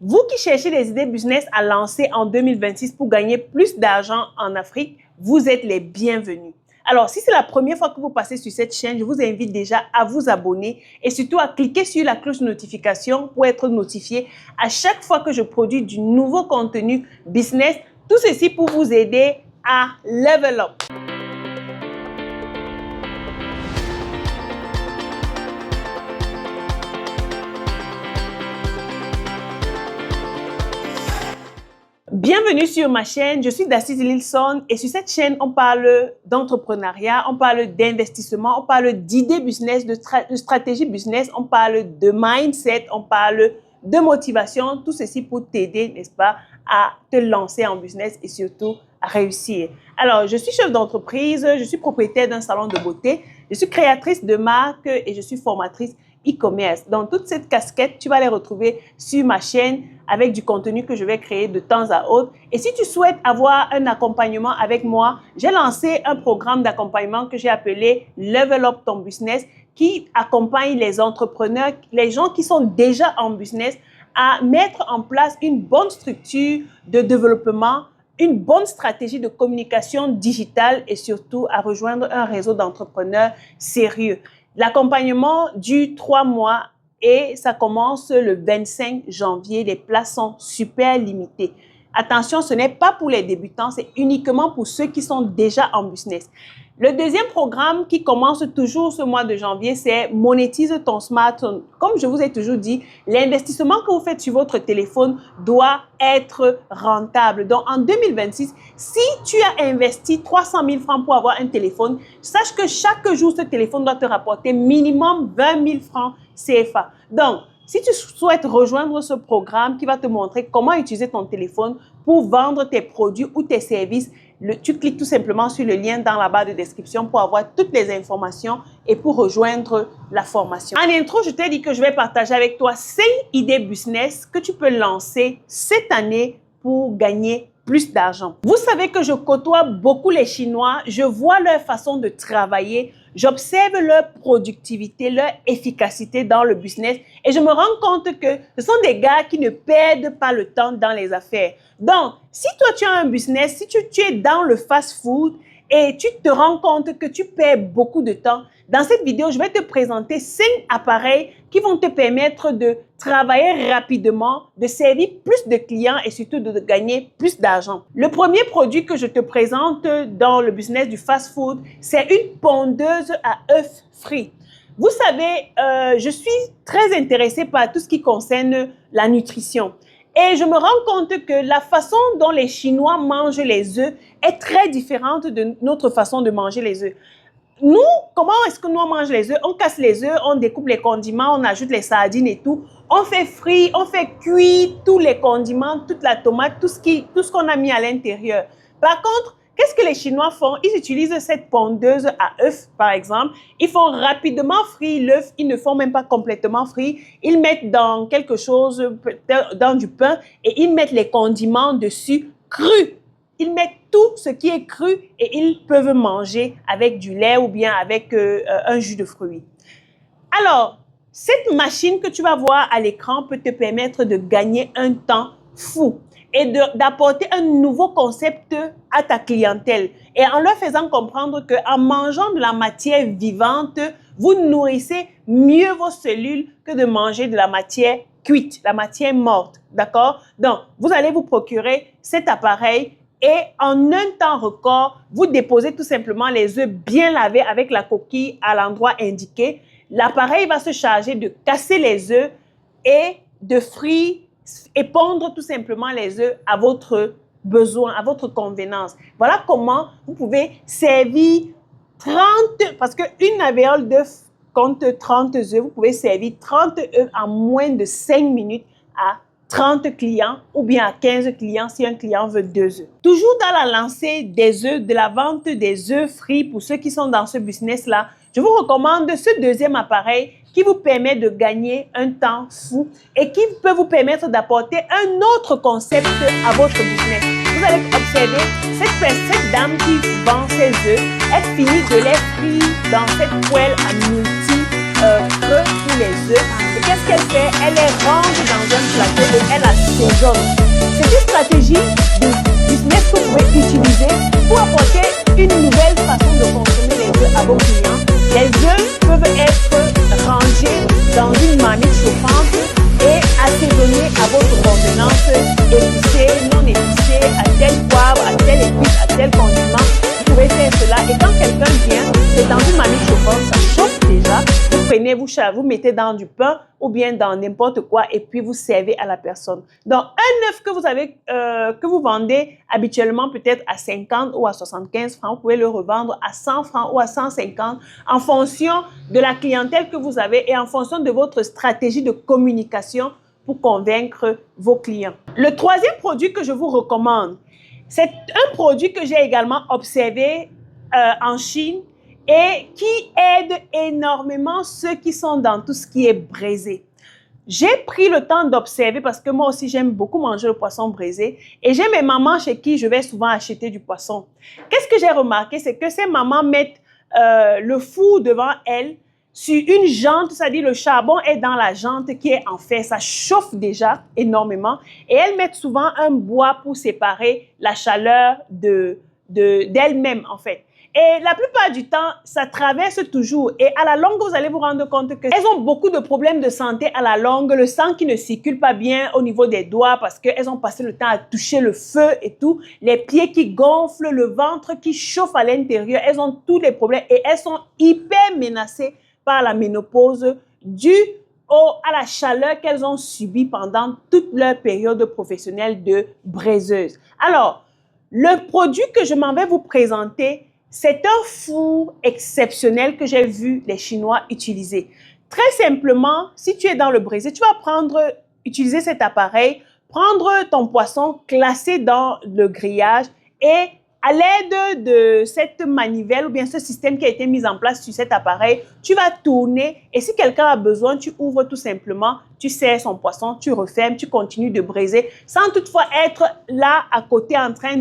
Vous qui cherchez des idées business à lancer en 2026 pour gagner plus d'argent en Afrique, vous êtes les bienvenus. Alors, si c'est la première fois que vous passez sur cette chaîne, je vous invite déjà à vous abonner et surtout à cliquer sur la cloche de notification pour être notifié à chaque fois que je produis du nouveau contenu business. Tout ceci pour vous aider à level up. Bienvenue sur ma chaîne, je suis Daciz Lilson et sur cette chaîne, on parle d'entrepreneuriat, on parle d'investissement, on parle d'idées business, de stratégie business, on parle de mindset, on parle de motivation, tout ceci pour t'aider, n'est-ce pas, à te lancer en business et surtout à réussir. Alors, je suis chef d'entreprise, je suis propriétaire d'un salon de beauté, je suis créatrice de marque et je suis formatrice e-commerce. Donc, toute cette casquette, tu vas les retrouver sur ma chaîne avec du contenu que je vais créer de temps à autre. Et si tu souhaites avoir un accompagnement avec moi, j'ai lancé un programme d'accompagnement que j'ai appelé Level Up Ton Business qui accompagne les entrepreneurs, les gens qui sont déjà en business à mettre en place une bonne structure de développement, une bonne stratégie de communication digitale et surtout à rejoindre un réseau d'entrepreneurs sérieux. L'accompagnement dure 3 mois et ça commence le 25 janvier. Les places sont super limitées. Attention, ce n'est pas pour les débutants, c'est uniquement pour ceux qui sont déjà en business. Le deuxième programme qui commence toujours ce mois de janvier, c'est Monétise ton smartphone. Comme je vous ai toujours dit, l'investissement que vous faites sur votre téléphone doit être rentable. Donc, en 2026, si tu as investi 300 000 francs pour avoir un téléphone, sache que chaque jour, ce téléphone doit te rapporter minimum 20 000 francs CFA. Donc, si tu souhaites rejoindre ce programme qui va te montrer comment utiliser ton téléphone pour vendre tes produits ou tes services, tu cliques tout simplement sur le lien dans la barre de description pour avoir toutes les informations et pour rejoindre la formation. En intro, je t'ai dit que je vais partager avec toi 5 idées business que tu peux lancer cette année pour gagner plus d'argent. Vous savez que je côtoie beaucoup les Chinois, je vois leur façon de travailler, j'observe leur productivité, leur efficacité dans le business et je me rends compte que ce sont des gars qui ne perdent pas le temps dans les affaires. Donc, si toi tu as un business, si tu es dans le fast-food et tu te rends compte que tu perds beaucoup de temps, dans cette vidéo, je vais te présenter 5 appareils qui vont te permettre de travailler rapidement, de servir plus de clients et surtout de gagner plus d'argent. Le premier produit que je te présente dans le business du fast-food, c'est une pondeuse à œufs frits. Vous savez, je suis très intéressée par tout ce qui concerne la nutrition. Et je me rends compte que la façon dont les Chinois mangent les œufs est très différente de notre façon de manger les œufs. Nous, comment est-ce que nous on mange les œufs? On casse les œufs, on découpe les condiments, on ajoute les sardines et tout. On fait frire, on fait cuire tous les condiments, toute la tomate, tout ce qu'on a mis à l'intérieur. Par contre, qu'est-ce que les Chinois font? Ils utilisent cette pondeuse à œufs, par exemple. Ils font rapidement frire l'œuf. Ils ne font même pas complètement frire. Ils mettent dans quelque chose, dans du pain, et ils mettent les condiments dessus crus. Ils mettent tout ce qui est cru et ils peuvent manger avec du lait ou bien avec un jus de fruits. Alors, cette machine que tu vas voir à l'écran peut te permettre de gagner un temps fou et d'apporter un nouveau concept à ta clientèle. Et en leur faisant comprendre qu'en mangeant de la matière vivante, vous nourrissez mieux vos cellules que de manger de la matière cuite, la matière morte. D'accord? Donc, vous allez vous procurer cet appareil et en un temps record, vous déposez tout simplement les œufs bien lavés avec la coquille à l'endroit indiqué. L'appareil va se charger de casser les œufs et de frire et pondre tout simplement les œufs à votre besoin, à votre convenance. Voilà comment vous pouvez servir 30, parce qu'une alvéole d'œuf compte 30 œufs, vous pouvez servir 30 œufs en moins de 5 minutes à 30 clients ou bien à 15 clients si un client veut 2 œufs. Toujours dans la lancée des œufs, de la vente des œufs frits pour ceux qui sont dans ce business-là, je vous recommande ce deuxième appareil qui vous permet de gagner un temps fou et qui peut vous permettre d'apporter un autre concept à votre business. Vous allez observer cette dame qui vend ses œufs, elle finit de les frire dans cette poêle à multi-creux pour les œufs et qu'est-ce qu'elle fait? Elle les range dans un plateau et elle assaisonne. C'est une stratégie de business que vous pouvez utiliser pour apporter une nouvelle façon de consommer les œufs à vos clients. Les œufs peuvent être rangés dans une marmite chauffante et assaisonnés à votre convenance, épicés, non épicés, à tel poivre, à tel épice, à tel condiment. Vous pouvez faire cela et quand quelqu'un vient, c'est dans une marmite chauffante, ça chauffe déjà. Vous prenez, vous mettez dans du pain ou bien dans n'importe quoi et puis vous servez à la personne. Donc, un œuf que vous vendez habituellement peut-être à 50 ou à 75 francs, vous pouvez le revendre à 100 francs ou à 150 en fonction de la clientèle que vous avez et en fonction de votre stratégie de communication pour convaincre vos clients. Le troisième produit que je vous recommande, c'est un produit que j'ai également observé en Chine et qui aide énormément ceux qui sont dans tout ce qui est braisé. J'ai pris le temps d'observer parce que moi aussi j'aime beaucoup manger le poisson braisé et j'ai mes mamans chez qui je vais souvent acheter du poisson. Qu'est-ce que j'ai remarqué? C'est que ces mamans mettent le four devant elles sur une jante, c'est-à-dire le charbon est dans la jante qui est en fer, ça chauffe déjà énormément et elles mettent souvent un bois pour séparer la chaleur d'elles-mêmes en fait. Et la plupart du temps, ça traverse toujours. Et à la longue, vous allez vous rendre compte qu'elles ont beaucoup de problèmes de santé à la longue. Le sang qui ne circule pas bien au niveau des doigts parce qu'elles ont passé le temps à toucher le feu et tout. Les pieds qui gonflent, le ventre qui chauffe à l'intérieur. Elles ont tous les problèmes et elles sont hyper menacées par la ménopause due à la chaleur qu'elles ont subie pendant toute leur période professionnelle de braiseuse. Alors, le produit que je m'en vais vous présenter, c'est un four exceptionnel que j'ai vu les Chinois utiliser. Très simplement, si tu es dans le braisé, tu vas utiliser cet appareil, prendre ton poisson, classer dans le grillage et à l'aide de cette manivelle ou bien ce système qui a été mis en place sur cet appareil, tu vas tourner et si quelqu'un a besoin, tu ouvres tout simplement, tu sers son poisson, tu refermes, tu continues de braiser sans toutefois être là à côté en train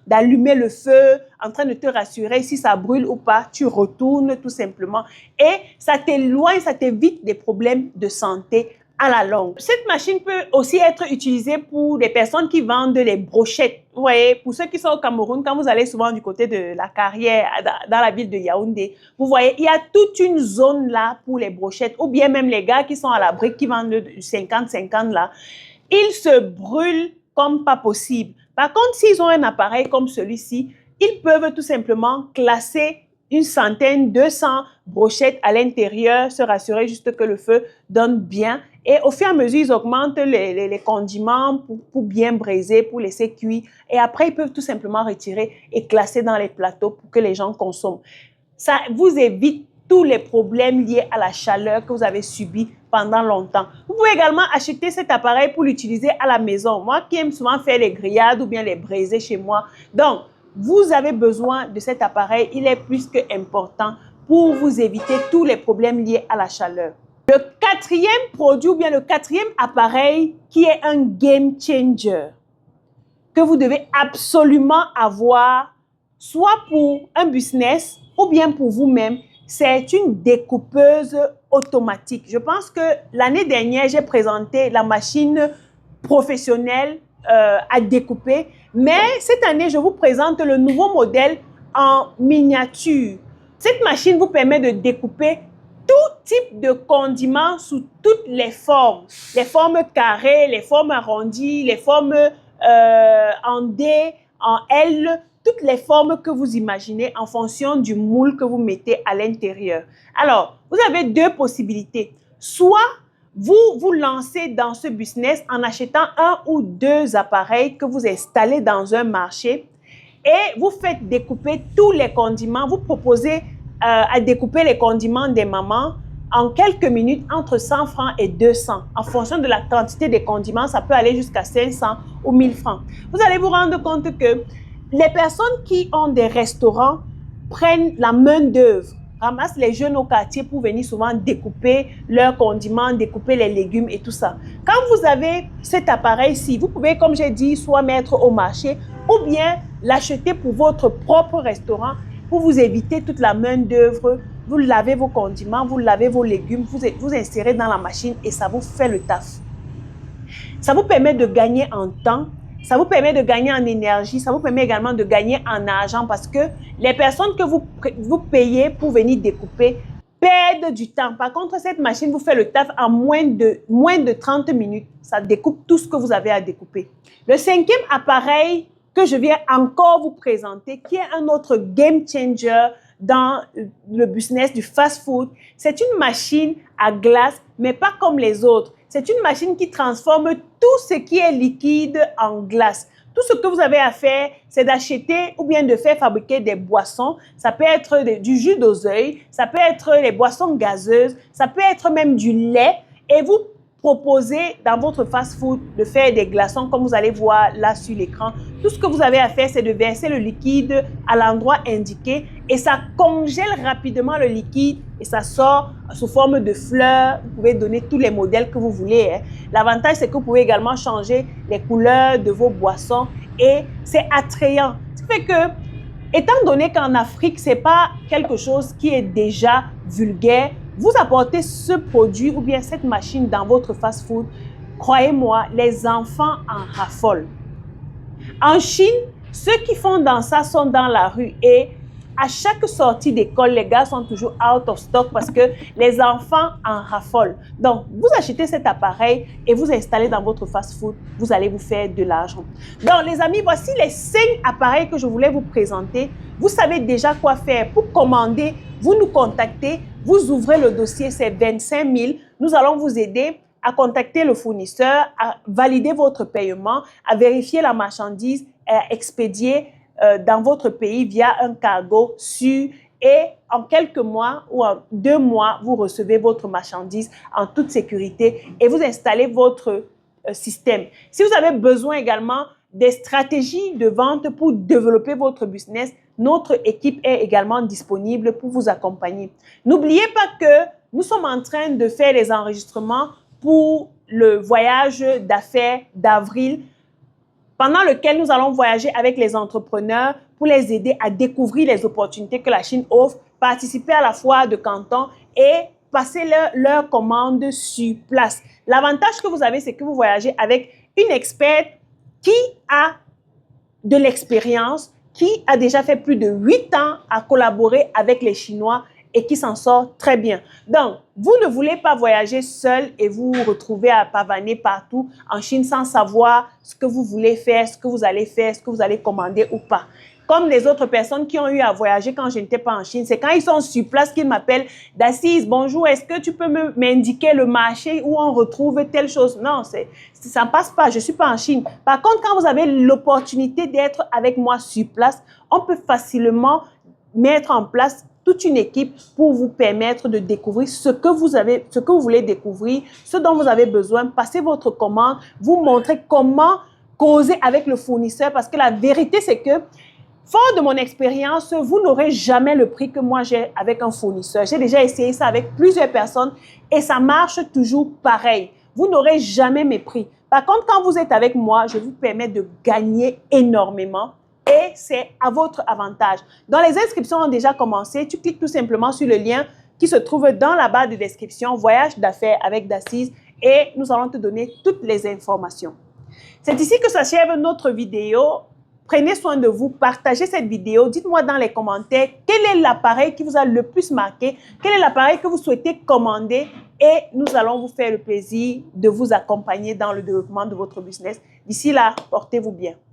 d'allumer le feu, en train de te rassurer si ça brûle ou pas. Tu retournes tout simplement et ça t'éloigne, ça t'évite des problèmes de santé à la longue. Cette machine peut aussi être utilisée pour des personnes qui vendent les brochettes. Vous voyez, pour ceux qui sont au Cameroun, quand vous allez souvent du côté de la Carrière, dans la ville de Yaoundé, vous voyez, il y a toute une zone là pour les brochettes, ou bien même les gars qui sont à la brique, qui vendent du 50-50 là, ils se brûlent comme pas possible. Par contre, s'ils ont un appareil comme celui-ci, ils peuvent tout simplement classer une centaine, 200 brochettes à l'intérieur, se rassurer juste que le feu donne bien. Et au fur et à mesure, ils augmentent les condiments pour bien braiser, pour laisser cuire. Et après, ils peuvent tout simplement retirer et classer dans les plateaux pour que les gens consomment. Ça vous évite tous les problèmes liés à la chaleur que vous avez subi pendant longtemps. Vous pouvez également acheter cet appareil pour l'utiliser à la maison. Moi qui aime souvent faire les grillades ou bien les braiser chez moi. Donc, vous avez besoin de cet appareil. Il est plus qu'important pour vous éviter tous les problèmes liés à la chaleur. Le quatrième produit ou bien le quatrième appareil qui est un game changer que vous devez absolument avoir, soit pour un business ou bien pour vous-même, c'est une découpeuse automatique. Je pense que l'année dernière, j'ai présenté la machine professionnelle à découper, mais cette année, je vous présente le nouveau modèle en miniature. Cette machine vous permet de découper tout type de condiments sous toutes les formes carrées, les formes arrondies, les formes en D, en L, toutes les formes que vous imaginez en fonction du moule que vous mettez à l'intérieur. Alors, vous avez deux possibilités. Soit vous vous lancez dans ce business en achetant un ou deux appareils que vous installez dans un marché et vous faites découper tous les condiments. Vous proposez à découper les condiments des mamans en quelques minutes entre 100 francs et 200. En fonction de la quantité des condiments, ça peut aller jusqu'à 500 ou 1000 francs. Vous allez vous rendre compte que les personnes qui ont des restaurants prennent la main d'œuvre, ramassent les jeunes au quartier pour venir souvent découper leurs condiments, découper les légumes et tout ça. Quand vous avez cet appareil-ci, vous pouvez, comme j'ai dit, soit mettre au marché ou bien l'acheter pour votre propre restaurant pour vous éviter toute la main d'œuvre vous lavez vos condiments, vous lavez vos légumes, vous insérez dans la machine et ça vous fait le taf. Ça vous permet de gagner en temps, ça vous permet de gagner en énergie, ça vous permet également de gagner en argent parce que les personnes que vous payez pour venir découper perdent du temps. Par contre, cette machine vous fait le taf en moins de 30 minutes. Ça découpe tout ce que vous avez à découper. Le cinquième appareil que je viens encore vous présenter, qui est un autre game changer dans le business du fast-food, c'est une machine à glace, mais pas comme les autres. C'est une machine qui transforme tout ce qui est liquide en glace. Tout ce que vous avez à faire, c'est d'acheter ou bien de faire fabriquer des boissons. Ça peut être du jus d'oseille, ça peut être les boissons gazeuses, ça peut être même du lait. Et vous proposez dans votre fast-food de faire des glaçons comme vous allez voir là sur l'écran. Tout ce que vous avez à faire, c'est de verser le liquide à l'endroit indiqué et ça congèle rapidement le liquide et ça sort sous forme de fleurs. Vous pouvez donner tous les modèles que vous voulez. L'avantage, c'est que vous pouvez également changer les couleurs de vos boissons et c'est attrayant. Ce qui fait que, étant donné qu'en Afrique, ce n'est pas quelque chose qui est déjà vulgaire, vous apportez ce produit ou bien cette machine dans votre fast-food, croyez-moi, les enfants en raffolent. En Chine, ceux qui font dans ça sont dans la rue et à chaque sortie d'école, les gars sont toujours out of stock parce que les enfants en raffolent. Donc, vous achetez cet appareil et vous installez dans votre fast-food, vous allez vous faire de l'argent. Donc, les amis, voici les 5 appareils que je voulais vous présenter. Vous savez déjà quoi faire. Pour commander, vous nous contactez, vous ouvrez le dossier, c'est 25 000. Nous allons vous aider à contacter le fournisseur, à valider votre paiement, à vérifier la marchandise, à expédier dans votre pays via un cargo sûr et en quelques mois ou en 2 mois, vous recevez votre marchandise en toute sécurité et vous installez votre système. Si vous avez besoin également des stratégies de vente pour développer votre business, notre équipe est également disponible pour vous accompagner. N'oubliez pas que nous sommes en train de faire les enregistrements pour le voyage d'affaires d'avril, pendant lequel nous allons voyager avec les entrepreneurs pour les aider à découvrir les opportunités que la Chine offre, participer à la foire de Canton et passer leur commande sur place. L'avantage que vous avez, c'est que vous voyagez avec une experte qui a de l'expérience, qui a déjà fait plus de 8 ans à collaborer avec les Chinois et qui s'en sort très bien. Donc, vous ne voulez pas voyager seul et vous retrouver à pavaner partout en Chine sans savoir ce que vous voulez faire, ce que vous allez faire, ce que vous allez commander ou pas. Comme les autres personnes qui ont eu à voyager quand je n'étais pas en Chine, c'est quand ils sont sur place qu'ils m'appellent « Dassise, bonjour, est-ce que tu peux m'indiquer le marché où on retrouve telle chose ?» Non, ça ne passe pas, je ne suis pas en Chine. Par contre, quand vous avez l'opportunité d'être avec moi sur place, on peut facilement mettre en place toute une équipe pour vous permettre de découvrir ce que vous voulez découvrir, ce dont vous avez besoin, passer votre commande, vous montrer comment causer avec le fournisseur parce que la vérité, c'est que fort de mon expérience, vous n'aurez jamais le prix que moi j'ai avec un fournisseur. J'ai déjà essayé ça avec plusieurs personnes et ça marche toujours pareil. Vous n'aurez jamais mes prix. Par contre, quand vous êtes avec moi, je vous permets de gagner énormément et c'est à votre avantage. Donc, les inscriptions ont déjà commencé. Tu cliques tout simplement sur le lien qui se trouve dans la barre de description, Voyage d'affaires avec Dassise et nous allons te donner toutes les informations. C'est ici que s'achève notre vidéo. Prenez soin de vous, partagez cette vidéo, dites-moi dans les commentaires quel est l'appareil qui vous a le plus marqué, quel est l'appareil que vous souhaitez commander et nous allons vous faire le plaisir de vous accompagner dans le développement de votre business. D'ici là, portez-vous bien.